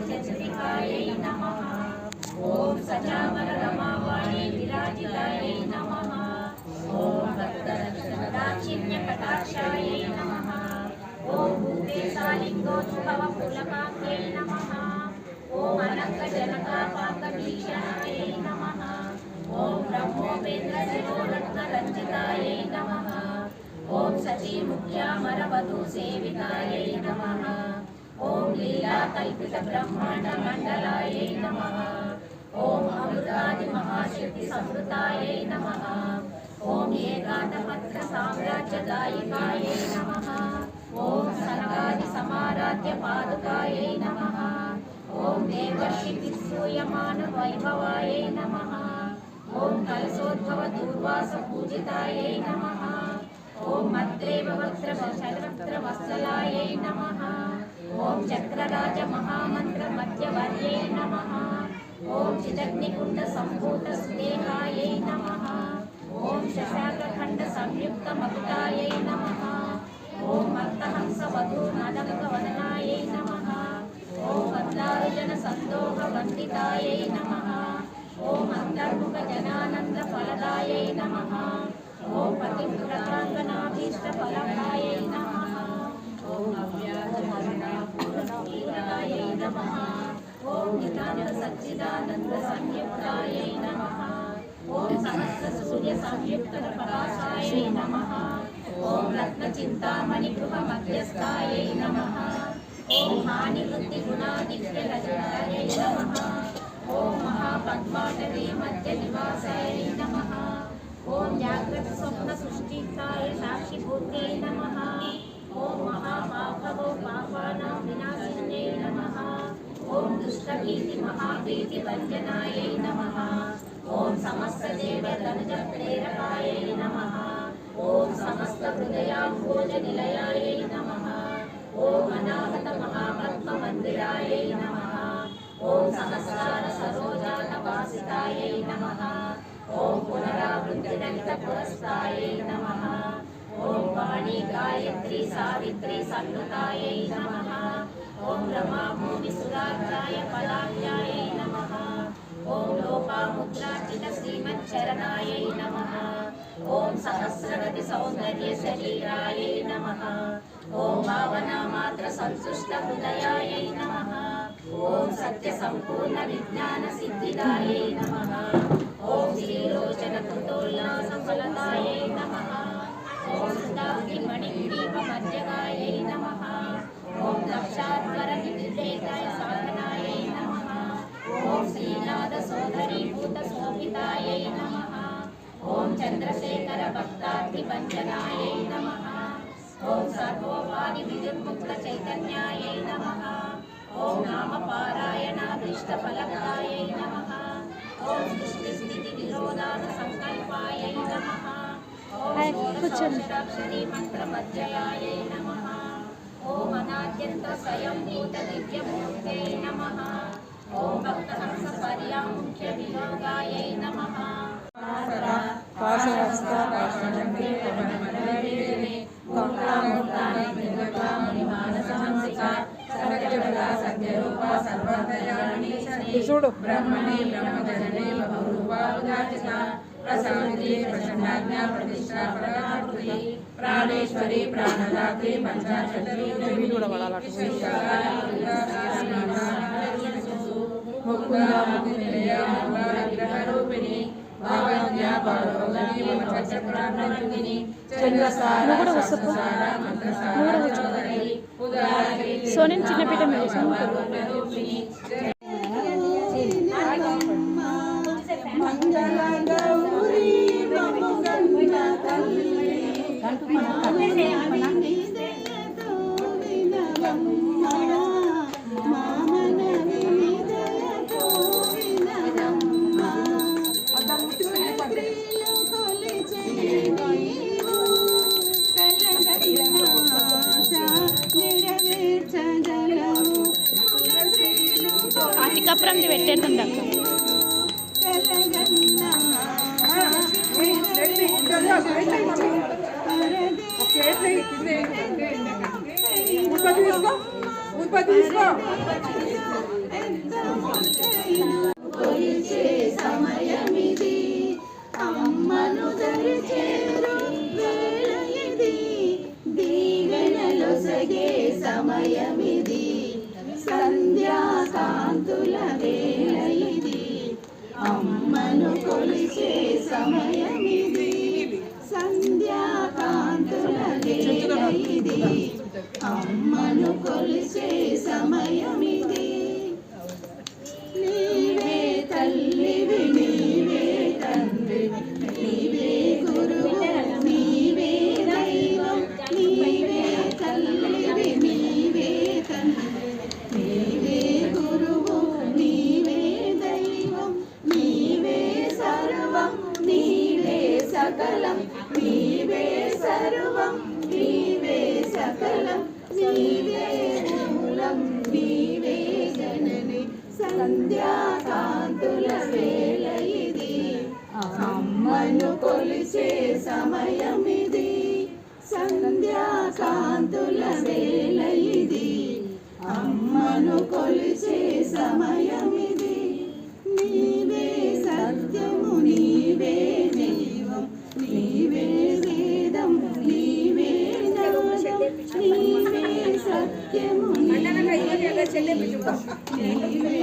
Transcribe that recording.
चंद्रिकायै नमः। ओम सचामररमावाणी विराजितायै नमः। ओम भक्तदाक्षिण्यकटाक्षायै नमः। ओम भूतेशालिङ्गोद्भवफुलकाङ्ग्यै नमः। ओम अनङ्गजनकापाकवीक्षणायै नमः। ओम ब्रह्मोपेन्द्रशिरोरत्नरञ्जितायै नमः। ओम सचीमुख्यामरवधूसेवितायै नमः। ओम लीलाकल्पितब्रह्माण्डमण्डलायै नमः। ओम अमृतादिमहाशक्तिसंवृतायै नमः। ओम एकादपत्रसाम्राज्यदायिकायै नमः। ओम सनकादिसमाराध्यपादुकायै नमः। ओम देवर्षिभिर्सूयमानवैभवायै नमः। ओम कलशोद्भवदूर्वासपूजितायै नमः। ओम मद्रेववक्त्रवक्षवक्त्रवत्सलायै नमः। ओम चक्रराजमहामन्त्रमध्यवर्यै नमः। ओम चिदग्निकुण्डसम्भूतसुदेहायै नमः। ओम शशाकखण्डसंयुक्तमकुटायै नमः। ओम मत्तहंसवधूर्नदकवदनायै नमः। ओम वद्दारुजनसन्दोहवन्दितायै नमः। ओम अन्तर्मुखजनानन्दफलदायै नमः। ओम पतिव्रताङ्गनाभीष्टफलदायै नमः। ओम अव्याजकरुणापूर्णपूर्णायै नमः। ओम नितान्तसच्चिदानन्दसंयुक्तायै नमः। ओम सहस्रसूर्यसंयुक्तप्रकाशायै नमः। ओम रत्नचिन्तामणिगृहमध्यस्थायै नमः। ओम हानिवृत्तिगुणादिव्यरजतायै नमः। ओम महापद्माटवी मध्यनिवासायै नमः। ओम जाग्रतस्वप्नसृष्टिकाय साक्षिभूत्यै नमः। ओम महापापवो पापानां विनाशिन्यै नमः। ओम दुष्टभीतिमहाभीतिभञ्जनायै नमः। ओम समस्तदेवतनुजप्रेरकायै नमः। ओम समस्तहृदयाम्भोजनिलयायै नमः। ओम अनाहतमहापद्ममन्दिरायै नमः। ओम सहस्रारसरोजातवासितायै नमः। ओम पुनरावृत्तिरहितपुरस्तायै नमः। ओम वाणी गायत्री सावित्री संनुतायै नमः। ओम रमा भूमिसुराध्याय पदाध्यायै नमः। ओम लोपामुद्रार्चित श्रीमच्चरणायै नमः। ओम सहस्रगति सौंदर्य शरीरायै नमः। ओम भावनामात्र संतुष्ट हृदयायै नमः। ओम सत्य संपूर्ण विज्ञान सिद्धिदायै नमः। ओम श्रीलोचन कृतोल्लासफलदायै नमः। ओम सुदाब्धिमणिग्रीवमध्यगायै नमः। ओम दक्षाध्वरनिर्देकाय साधनायै नमः। ओम श्रीनाथसोदरीभूतशोभितायै नमः। ओम चन्द्रशेखर भक्ताद्रिभञ्जनायै नमः। ओम सर्वोपाधिविदुर्मुक्तचैतन्यायै नमः। ओम नामपारायणाभीष्टफलदायै नमः। ओम सृष्टिस्थितिविरोधानसङ्कल्पायै नमः। ओम षोडशाक्षराक्षरी मन्त्रमध्ययायै नमः। ओम अनाद्यन्त स्वयंभूतदिव्यमूर्त्यै नमः। ओम भक्तहंसपर्यामुख्यवियोगायै नमः। ब्रह्मणे ब्रह्मजने बहुरूपावतारिका प्रसादिते प्रचण्डाज्ञा प्रतिष्ठा प्रदात्री प्राणेश्वरी प्राणदात्री पंचाशरी मुकुंदा मुकुंदया विग्रहरूपिणी भावज्ञा भावगनी चक्रवर्तिनी चंद्रसारा संसारा मंत्रसारा चौधरी उदारी सोनिन चिन्नपीठ में रूपिणी అతికప్రంది పెట్టేస్తుంది అక్క उनको తీసుకో. కొలిచే సమయమిది, అమ్మను దరిచేరు వేళ ఇది, దీవెనలొసగే సమయమిది, సంధ్యాకాంతుల వేళ ఇది, అమ్మను కొలిచే సమయమిది, సంధ్యాకాంతుల వేళ ఇది, అమ్మను కొలిచే సమయమిది. నీవే తల్లివి, నీవే తండ్రివి, నీవే గురువు, నీవే దైవం, నీవే తల్లివి, నీవే తండ్రివి, నీవే గురువు, నీవే దైవం, నీవే సర్వం, నీవే సకలం, నీవే సర్వం, నీవే సకలం, నీవే మూలం, నీవే జనని, సంధ్యాకాంతుల వేళ ఇది, అమ్మను కొలిచే సమయమిది, సంధ్యాకాంతుల వేళ ఇది, అమ్మను కొలిచే సమయమిది. నీవే సత్యము, నీవే జీవం, నీవే వేదం, నీవే జ్ఞానం, నీవే సత్యము, నీవే